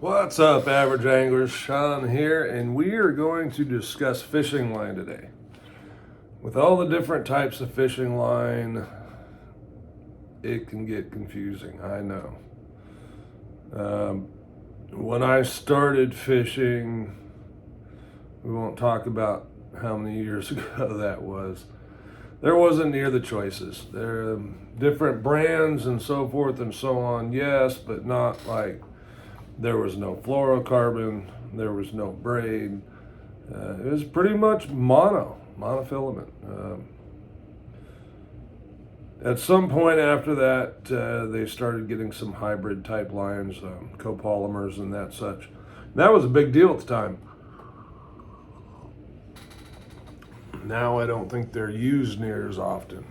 What's up, average anglers? Sean here, and we are going to discuss fishing line today. With all the different types of fishing line, it can get confusing, I know. When I started fishing, we won't talk about how many years ago that was. There wasn't near the choices. There are different brands and so forth and so on, yes, but not like there was no fluorocarbon, there was no braid. It was pretty much monofilament. At some point after that, they started getting some hybrid type lines, copolymers and that such. That was a big deal at the time. Now I don't think they're used near as often.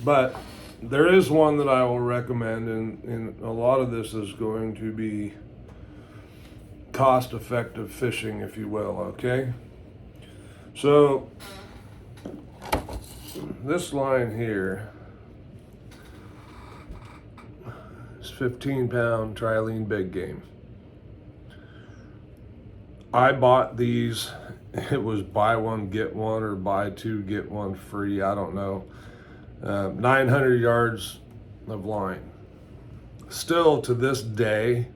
But there is one that I will recommend, and a lot of this is going to be cost-effective fishing, if you will, okay? So, this line here is 15-pound trilene big game. I bought these, it was buy one, get one, or buy two, get one free, I don't know. 900 yards of line. Still to this day,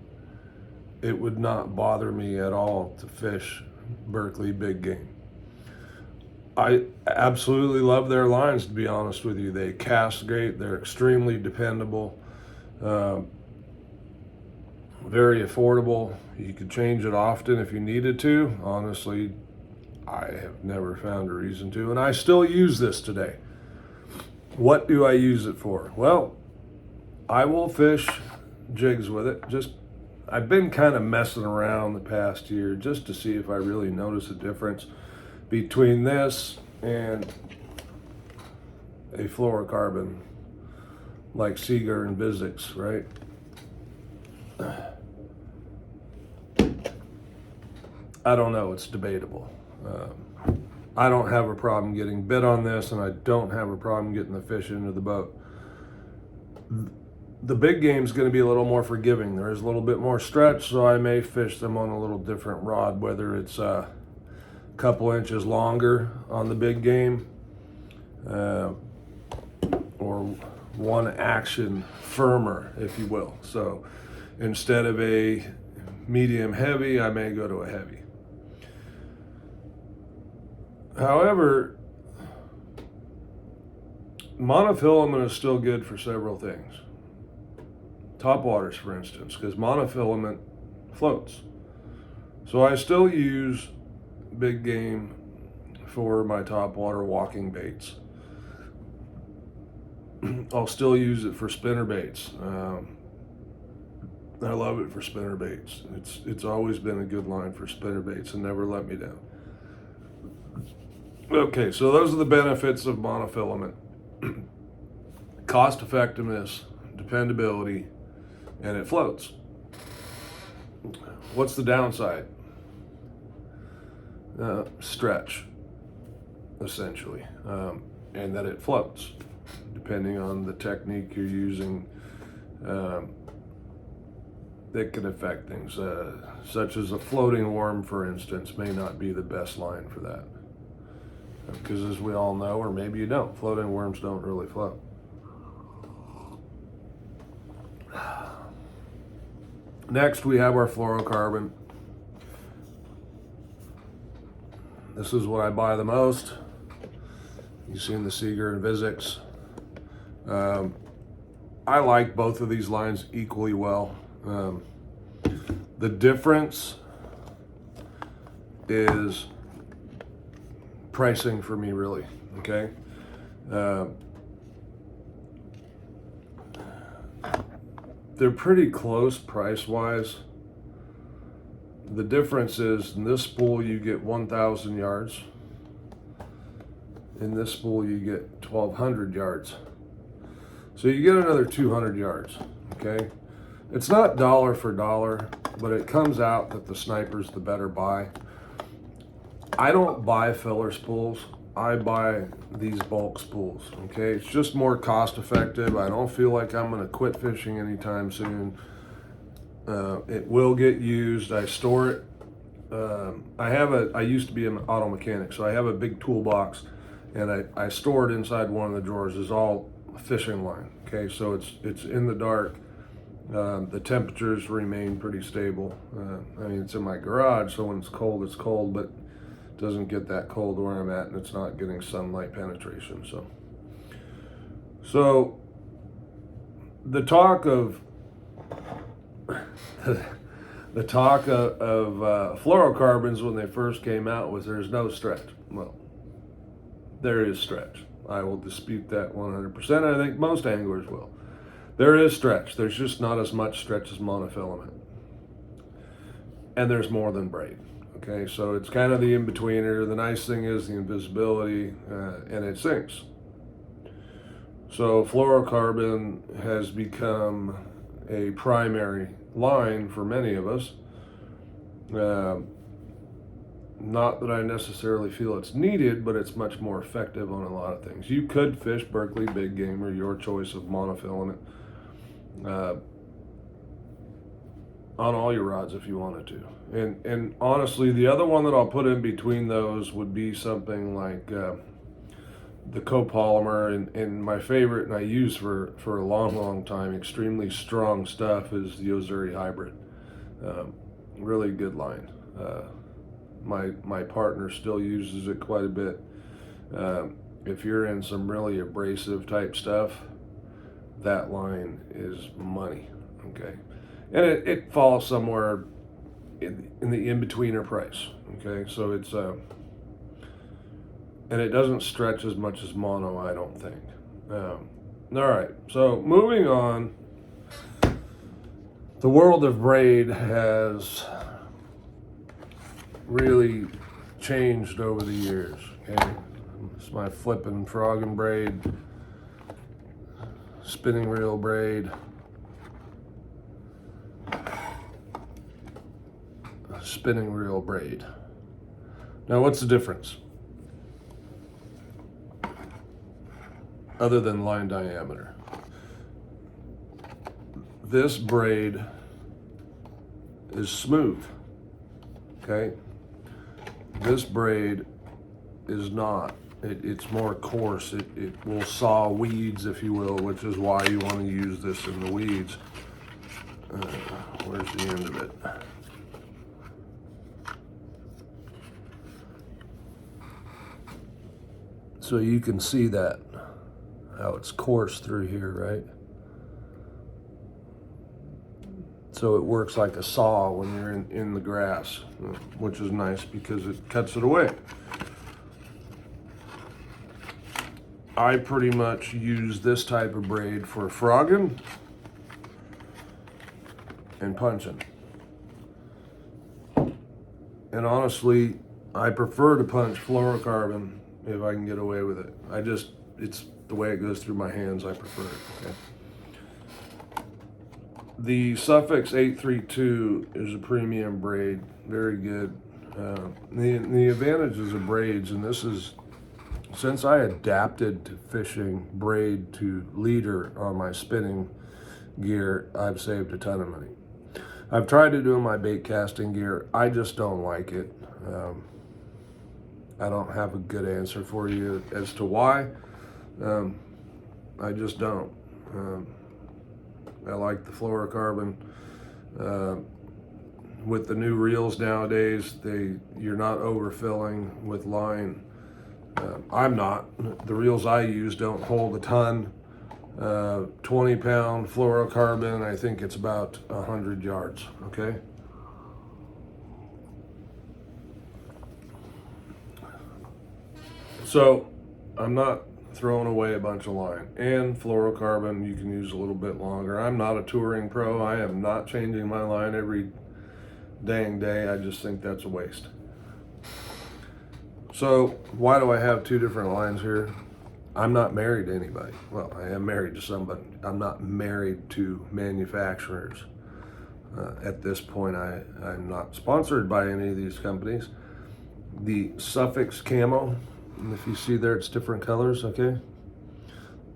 it would not bother me at all to fish Berkley big game. I absolutely love their lines, to be honest with you. They cast great, they're extremely dependable, very affordable. You could change it often if you needed to. Honestly, I have never found a reason to, and I still use this today. What do I use it for? Well, I will fish jigs with it. I've been kind of messing around the past year just to see if I really notice a difference between this and a fluorocarbon like Seaguar and Vizix, right? I don't know, it's debatable. I don't have a problem getting bit on this, and I don't have a problem getting the fish into the boat. The big game is going to be a little more forgiving. There is a little bit more stretch, so I may fish them on a little different rod, whether it's a couple inches longer on the big game or one action firmer, if you will. So instead of a medium heavy, I may go to a heavy. However, monofilament is still good for several things. Topwaters, for instance, because monofilament floats. So I still use big game for my topwater walking baits. I'll still use it for spinner baits. I love it for spinner baits. It's always been a good line for spinner baits and never let me down. Okay, so those are the benefits of monofilament. Cost effectiveness, dependability, and it floats. What's the downside? Stretch, essentially, and that it floats. Depending on the technique you're using, that can affect things, such as a floating worm, for instance, may not be the best line for that. Because as we all know, or maybe you don't, floating worms don't really float. Next, we have our fluorocarbon. This is what I buy the most. You've seen the Seaguar and Vizix. I like both of these lines equally well. The difference is pricing for me, really, okay? They're pretty close price-wise. The difference is in this spool you get 1,000 yards. In this spool you get 1,200 yards. So you get another 200 yards, okay? It's not dollar for dollar, but it comes out that the sniper's the better buy. I don't buy filler spools. I buy these bulk spools, okay? It's just more cost effective. I don't feel like I'm gonna quit fishing anytime soon. It will get used. I store it. I used to be an auto mechanic, so I have a big toolbox, and I store it inside one of the drawers. Is all fishing line. Okay, so it's in the dark. The temperatures remain pretty stable. I mean, it's in my garage, so when it's cold, but it doesn't get that cold where I'm at, and it's not getting sunlight penetration. So the talk of the talk of fluorocarbons when they first came out was there's no stretch. Well, there is stretch. I will dispute that 100%. I think most anglers will. There is stretch. There's just not as much stretch as monofilament. And there's more than braid. Okay, so it's kind of the in-betweener. The nice thing is the invisibility, and it sinks. So fluorocarbon has become a primary line for many of us. Not that I necessarily feel it's needed, but it's much more effective on a lot of things. You could fish Berkley Big Game or your choice of monofilament on all your rods if you wanted to. And honestly, the other one that I'll put in between those would be something like the copolymer, and my favorite, and I use for a long time, extremely strong stuff, is the Yo-Zuri Hybrid. Really good line. My partner still uses it quite a bit. If you're in some really abrasive type stuff, that line is money. Okay, and it falls somewhere in the in-betweener price. Okay, so it's and it doesn't stretch as much as mono, I don't think. All right, so moving on. The world of braid has really changed over the years. Okay, it's my flipping frog and braid, spinning reel braid, spinning reel braid. Now, what's the difference? Other than line diameter. This braid is smooth. Okay? This braid is not. It's more coarse. It will saw weeds, if you will, which is why you want to use this in the weeds. Where's the end of it? So you can see that, how it's coarse through here, right? So it works like a saw when you're in the grass, which is nice because it cuts it away. I pretty much use this type of braid for frogging and punching. And honestly, I prefer to punch fluorocarbon if I can get away with it. It's the way it goes through my hands, I prefer it. Okay? The Suffix 832 is a premium braid, very good. The advantages of braids, and this is, since I adapted to fishing braid to leader on my spinning gear, I've saved a ton of money. I've tried to do my bait casting gear. I just don't like it. I don't have a good answer for you as to why. I just don't. I like the fluorocarbon. With the new reels nowadays, you're not overfilling with line. I'm not. The reels I use don't hold a ton. 20-pound fluorocarbon, I think it's about 100 yards, okay? So I'm not throwing away a bunch of line. And fluorocarbon you can use a little bit longer. I'm not a touring pro. I am not changing my line every dang day. I just think that's a waste. So why do I have two different lines here? I'm not married to anybody. Well, I am married to somebody. I'm not married to manufacturers. At this point, I'm not sponsored by any of these companies. The Suffix Camo, and if you see there, it's different colors, okay?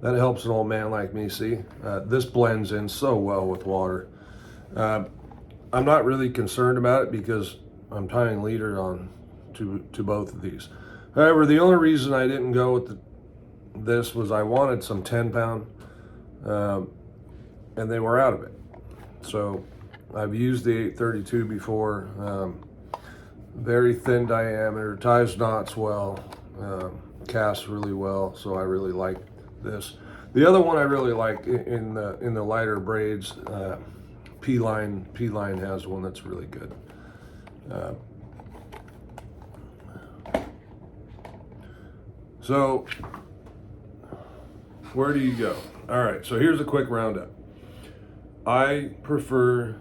That helps an old man like me see. This blends in so well with water. I'm not really concerned about it because I'm tying leader on to both of these. However, the only reason I didn't go with this was I wanted some 10 pound, and they were out of it. So I've used the 832 before. Very thin diameter, ties knots well, casts really well, so I really like this. The other one I really like in the lighter braids, P-Line has one that's really good. So where do you go? All right, so here's a quick roundup. I prefer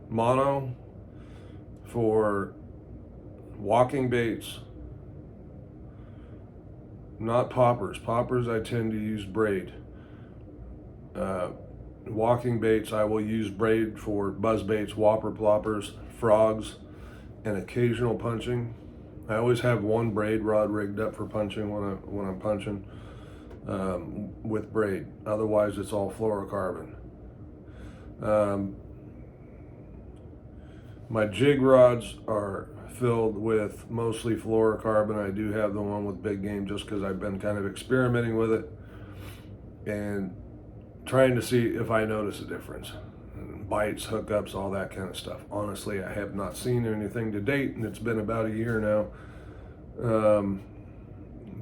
mono for walking baits, not poppers. Poppers I tend to use braid. Walking baits I will use braid for buzz baits, whopper ploppers, frogs, and occasional punching. I always have one braid rod rigged up for punching when I'm punching with braid. Otherwise, it's all fluorocarbon. My jig rods are filled with mostly fluorocarbon. I do have the one with big game just because I've been kind of experimenting with it and trying to see if I notice a difference. Bites, hookups, all that kind of stuff. Honestly, I have not seen anything to date, and it's been about a year now.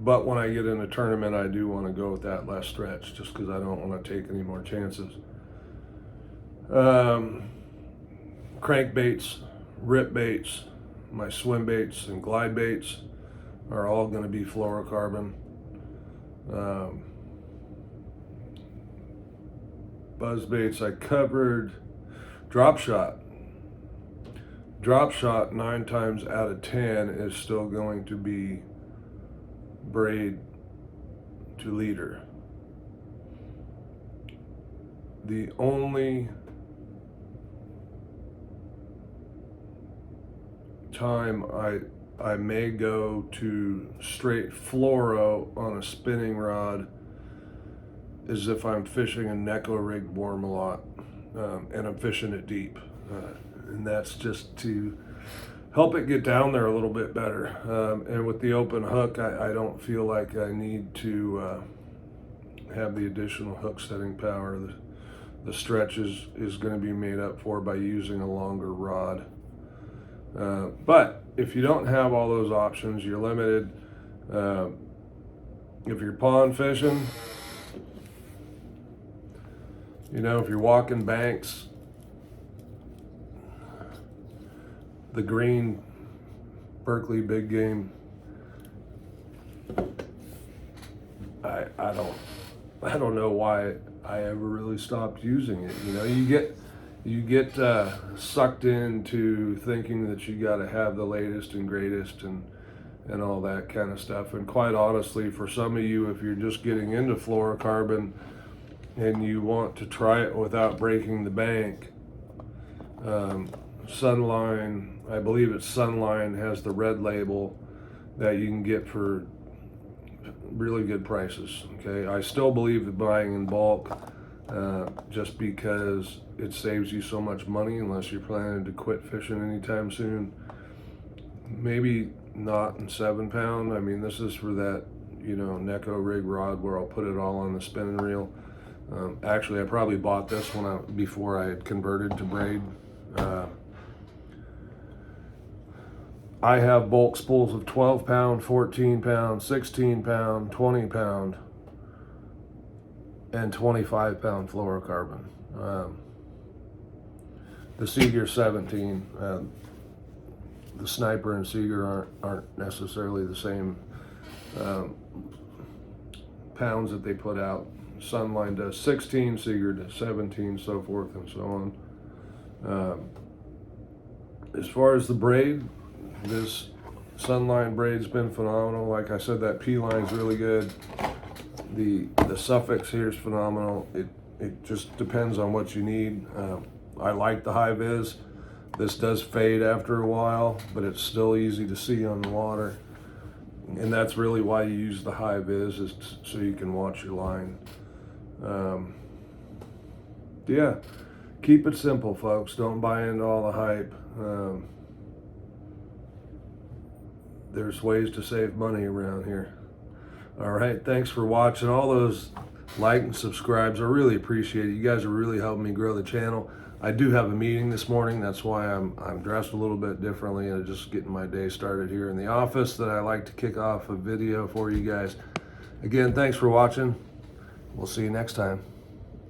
But when I get in a tournament, I do want to go with that less stretch just because I don't want to take any more chances. Crankbaits, rip baits, my swim baits and glide baits are all going to be fluorocarbon. Buzz baits I covered. Drop shot 9 times out of 10 is still going to be braid to leader. The only time I may go to straight fluoro on a spinning rod is if I'm fishing a Neko rig worm a lot, and I'm fishing it deep, and that's just to help it get down there a little bit better. And with the open hook, I don't feel like I need to have the additional hook setting power. The stretch is going to be made up for by using a longer rod. But if you don't have all those options, you're limited. If you're pond fishing, if you're walking banks, the green Berkley big game, I don't know why I ever really stopped using it. You get sucked into thinking that you got to have the latest and greatest and all that kind of stuff. And quite honestly, for some of you, if you're just getting into fluorocarbon and you want to try it without breaking the bank, Sunline, I believe it's Sunline, has the red label that you can get for really good prices. Okay, I still believe in buying in bulk, just because it saves you so much money unless you're planning to quit fishing anytime soon. Maybe not in 7 pound. I mean, this is for that Neko rig rod where I'll put it all on the spinning reel. Actually, I probably bought this one before I had converted to braid. I have bulk spools of 12 pound, 14 pound, 16 pound, 20 pound, and 25 pound fluorocarbon. The Seeger 17, the Sniper and Seeger aren't necessarily the same pounds that they put out. Sunline does 16, Seeger does 17, so forth and so on. As far as the braid, this Sunline braid's been phenomenal. Like I said, that P-line's really good. The Suffix here is phenomenal. It just depends on what you need. I like the high vis. This does fade after a while, but it's still easy to see on the water. And that's really why you use the high vis, is so you can watch your line. Yeah, keep it simple, folks. Don't buy into all the hype. There's ways to save money around here. All right, thanks for watching. All those like and subscribes, I really appreciate it. You guys are really helping me grow the channel. I do have a meeting this morning. That's why I'm dressed a little bit differently and just getting my day started here in the office, that I like to kick off a video for you guys. Again, thanks for watching. We'll see you next time.